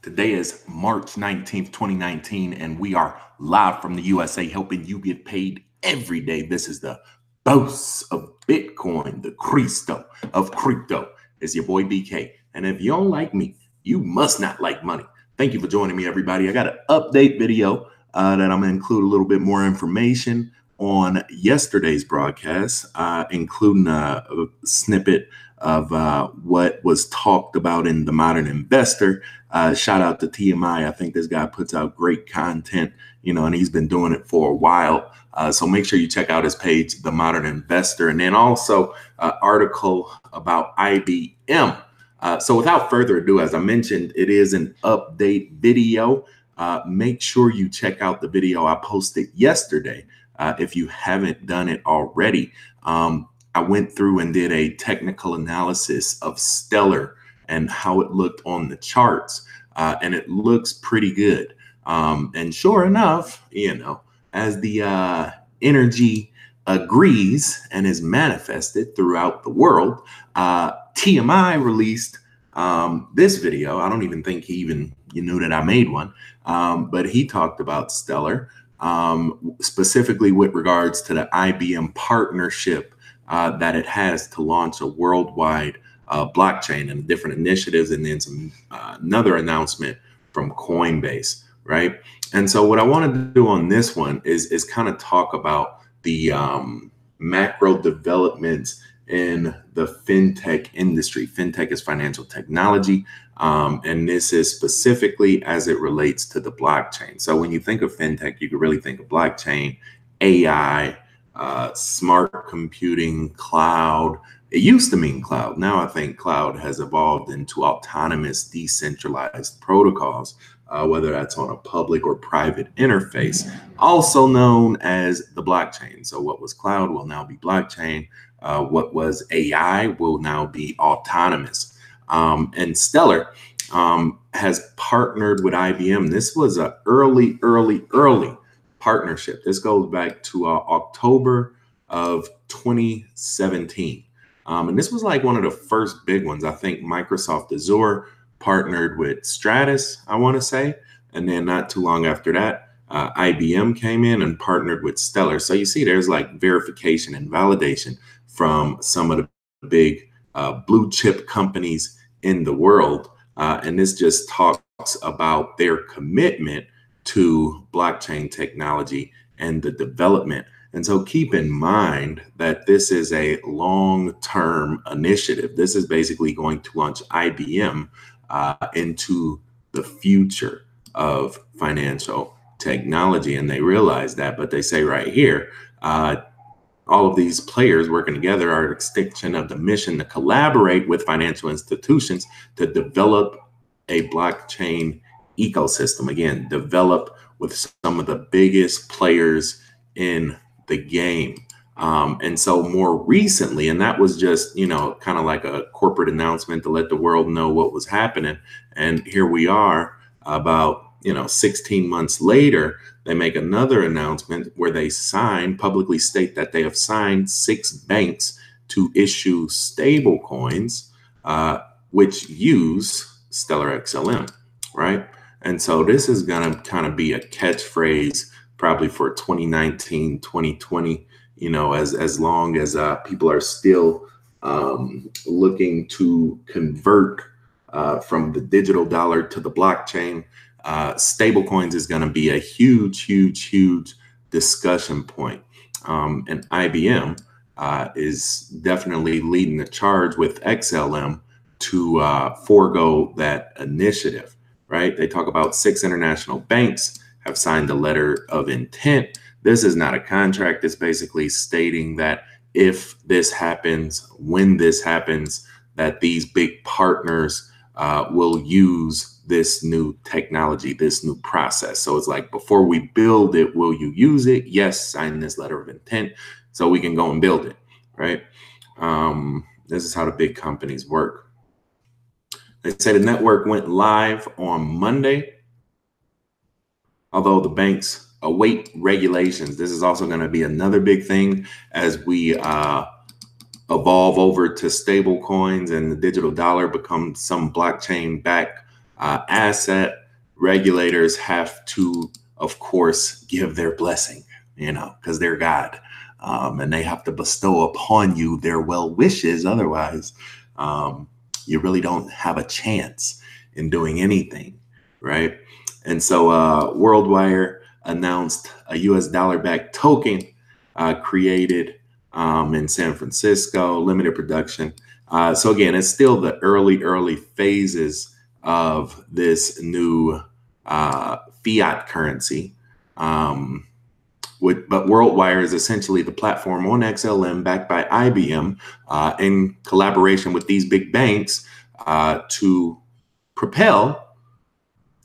Today is March 19th, 2019, and we are live from the USA helping you get paid every day. This is the boss of Bitcoin, the Cristo of crypto. It's your boy BK. And if you don't like me, you must not like money. Thank you for joining me, everybody. I got an update video that I'm going to include a little bit more information on yesterday's broadcast, including a snippet of what was talked about in the Modern Investor. Shout out to TMI. I think this guy puts out great content, and he's been doing it for a while. So make sure you check out his page, The Modern Investor, and then also an article about IBM. So without further ado, as I mentioned, it is an update video. Make sure you check out the video I posted yesterday. If you haven't done it already, I went through and did a technical analysis of Stellar and how it looked on the charts. And it looks pretty good. And sure enough, as the energy agrees and is manifested throughout the world, TMI released this video. I don't even think he even knew that I made one, but he talked about Stellar, specifically with regards to the IBM partnership that it has to launch a worldwide blockchain and different initiatives, and then some another announcement from Coinbase, right? And so what I wanted to do on this one is kind of talk about the macro developments in the fintech industry. Fintech is financial technology, and this is specifically as it relates to the blockchain. So when you think of fintech, you can really think of blockchain, AI, smart computing, cloud. It used to mean cloud. Now I think cloud has evolved into autonomous, decentralized protocols, whether that's on a public or private interface, also known as the blockchain. So what was cloud will now be blockchain. What was AI will now be autonomous. And Stellar has partnered with IBM. This was an early partnership. This goes back to October of 2017. And this was like one of the first big ones. I think Microsoft Azure partnered with Stratus, I want to say. And then not too long after that, IBM came in and partnered with Stellar. So you see there's like verification and validation from some of the big blue chip companies in the world. And this just talks about their commitment to blockchain technology and the development. And so keep in mind that this is a long-term initiative. This is basically going to launch IBM into the future of financial technology. And they realize that, but they say right here, all of these players working together are an extension of the mission to collaborate with financial institutions to develop a blockchain ecosystem. Again, develop with some of the biggest players in the game. And so more recently, and that was just, kind of like a corporate announcement to let the world know what was happening. And here we are about, 16 months later, they make another announcement where they publicly state that they have signed 6 banks to issue stable coins, which use Stellar XLM, right? And so this is going to kind of be a catchphrase probably for 2019, 2020, as long as people are still looking to convert from the digital dollar to the blockchain. Stable coins is going to be a huge discussion point. And IBM is definitely leading the charge with XLM to forego that initiative, right? They talk about 6 international banks have signed a letter of intent. This is not a contract. It's basically stating that if this happens, when this happens, that these big partners will use this new technology, this new process. So it's like, before we build it, will you use it? Yes, sign this letter of intent so we can go and build it, right? This is how the big companies work. They say the network went live on Monday, although the banks await regulations. This is also going to be another big thing as we evolve over to stable coins and the digital dollar becomes some blockchain backed asset, regulators have to, of course, give their blessing, you know, because they're God. And they have to bestow upon you their well wishes. Otherwise, you really don't have a chance in doing anything, right? And so WorldWire announced a US dollar-backed token created in San Francisco, limited production. So again, it's still the early phases of this new fiat currency. But WorldWire is essentially the platform on XLM backed by IBM in collaboration with these big banks to propel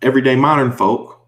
everyday modern folk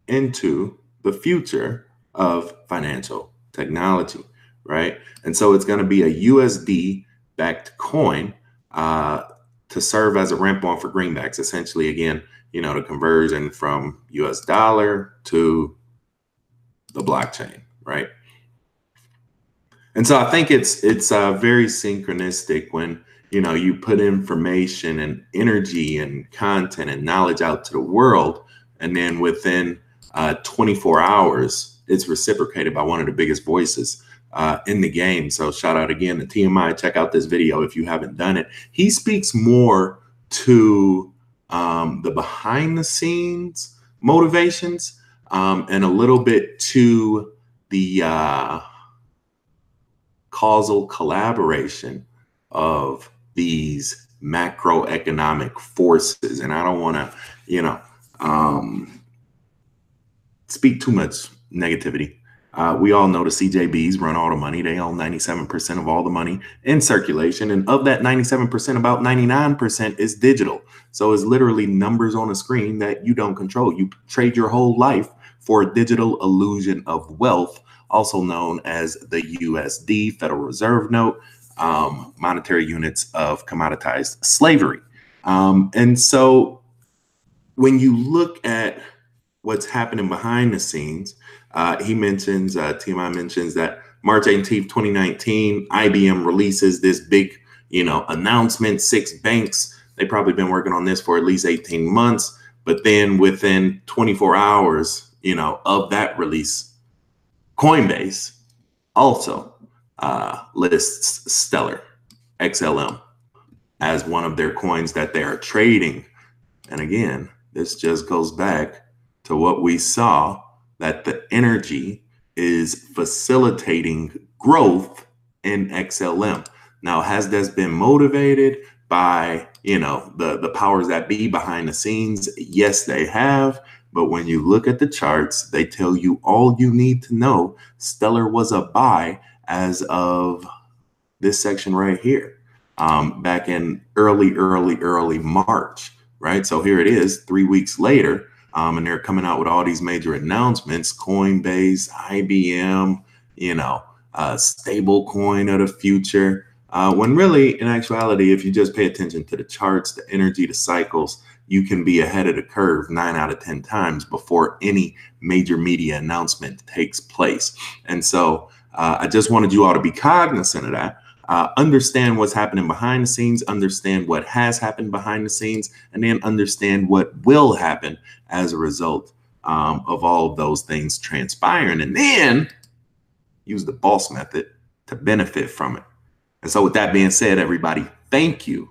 into the future of financial technology, right? And so it's going to be a USD backed coin to serve as a ramp on for greenbacks. Essentially, again, you know, the conversion from US dollar to the blockchain, right? And so I think it's very synchronistic when, you know, you put information and energy and content and knowledge out to the world, and then within 24 hours, it's reciprocated by one of the biggest voices in the game. So shout out again to TMI. Check out this video if you haven't done it. He speaks more to the behind the scenes motivations and a little bit to the causal collaboration of these macroeconomic forces. And I don't want to, you know, speak too much negativity. We all know the CJBs run all the money. They own 97% of all the money in circulation. And of that 97%, about 99% is digital. So it's literally numbers on a screen that you don't control. You trade your whole life for a digital illusion of wealth, also known as the USD, Federal Reserve Note, monetary units of commoditized slavery. And so when you look at what's happening behind the scenes, he mentions, TMI mentions that March 18th, 2019, IBM releases this big, you know, announcement, 6 banks. They've probably been working on this for at least 18 months. But then within 24 hours, you know, of that release, Coinbase also lists Stellar, XLM, as one of their coins that they are trading. And again, this just goes back to what we saw, that the energy is facilitating growth in XLM. Now, has this been motivated by, you know, the powers that be behind the scenes? Yes, they have. But when you look at the charts, they tell you all you need to know. Stellar was a buy as of this section right here, back in early March, right? So here it is 3 weeks later. And they're coming out with all these major announcements, Coinbase, IBM, you know, stable coin of the future. When really, in actuality, if you just pay attention to the charts, the energy, the cycles, you can be ahead of the curve 9 out of 10 times before any major media announcement takes place. And so I just wanted you all to be cognizant of that. Understand what's happening behind the scenes, understand what has happened behind the scenes, and then understand what will happen as a result of all of those things transpiring, and then use the boss method to benefit from it. And so with that being said, everybody, thank you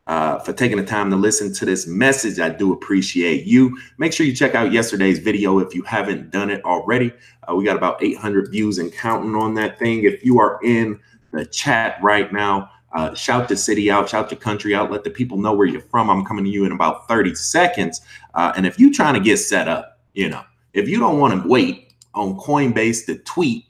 for taking the time to listen to this message. I do appreciate you. Make sure you check out yesterday's video if you haven't done it already. We got about 800 views and counting on that thing. If you are in the chat right now, shout the city out, shout your country out, let the people know where you're from. I'm coming to you in about 30 seconds. And if you're trying to get set up, you know, if you don't want to wait on Coinbase to tweet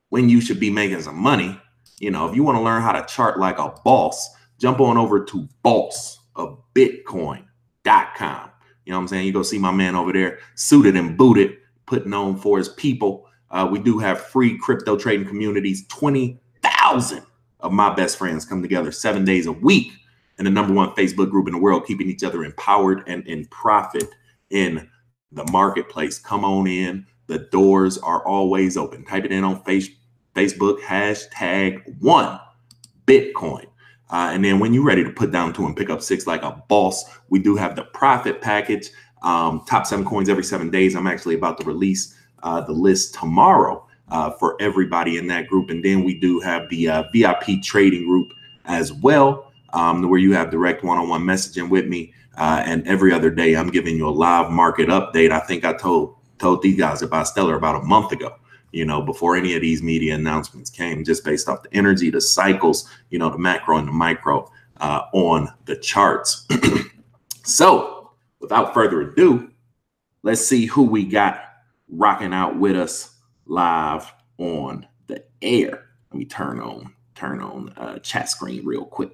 when you should be making some money, you know, if you want to learn how to chart like a boss, jump on over to bossofbitcoin.com. You know what I'm saying? You go see my man over there, suited and booted, putting on for his people. We do have free crypto trading communities. 20,000 of my best friends come together 7 days a week in the #1 Facebook group in the world, keeping each other empowered and in profit in the marketplace. Come on in. The doors are always open. Type it in on Facebook, #1Bitcoin. And then when you're ready to put down 2 and pick up 6 like a boss, we do have the profit package, top 7 coins every 7 days. I'm actually about to release the list tomorrow for everybody in that group. And then we do have the VIP trading group as well, where you have direct one-on-one messaging with me. And every other day, I'm giving you a live market update. I think I told these guys about Stellar about a month ago, you know, before any of these media announcements came, just based off the energy, the cycles, you know, the macro and the micro on the charts. So without further ado, let's see who we got rocking out with us live on the air. Let me turn on chat screen real quick.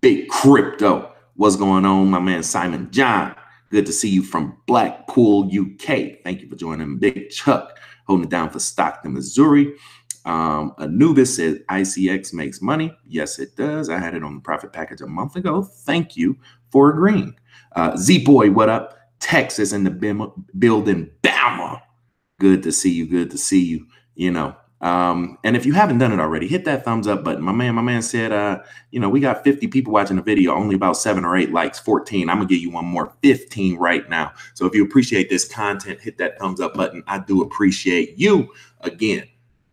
Big crypto. What's going on, my man Simon John? Good to see you from Blackpool, UK. Thank you for joining. Big Chuck holding it down for Stockton, Missouri. Anubis says ICX makes money. Yes, it does. I had it on the profit package a month ago. Thank you for agreeing. Z-Boy, what up? Texas in the building. Bama. Good to see you. Good to see you. You know, and if you haven't done it already, hit that thumbs up button. My man said, you know, we got 50 people watching the video, only about 7 or 8 likes, 14. I'm gonna give you one more, 15 right now. So if you appreciate this content, hit that thumbs up button. I do appreciate you. Again,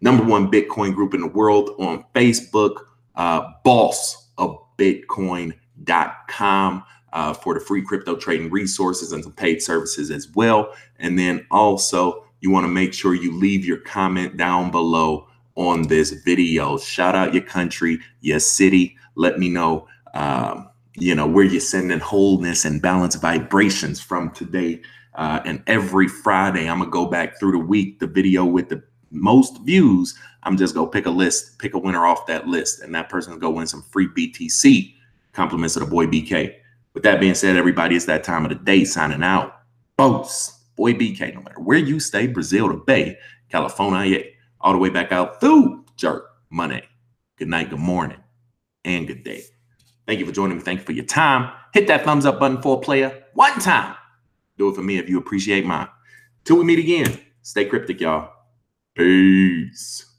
#1 Bitcoin group in the world on Facebook, bossofbitcoin.com for the free crypto trading resources and some paid services as well. And then also, you want to make sure you leave your comment down below on this video. Shout out your country, your city. Let me know, you know, where you're sending wholeness and balance vibrations from today. And every Friday, I'm going to go back through the week, the video with the most views. I'm just going to pick a list, pick a winner off that list. And that person's going to win some free BTC compliments to the boy BK. With that being said, everybody, it's that time of the day. Signing out. Boats. Boy BK, no matter where you stay, Brazil to Bay, California, all the way back out through Jerk Money. Good night, good morning, and good day. Thank you for joining me. Thank you for your time. Hit that thumbs up button for a player one time. Do it for me if you appreciate mine. Till we meet again, stay cryptic, y'all. Peace.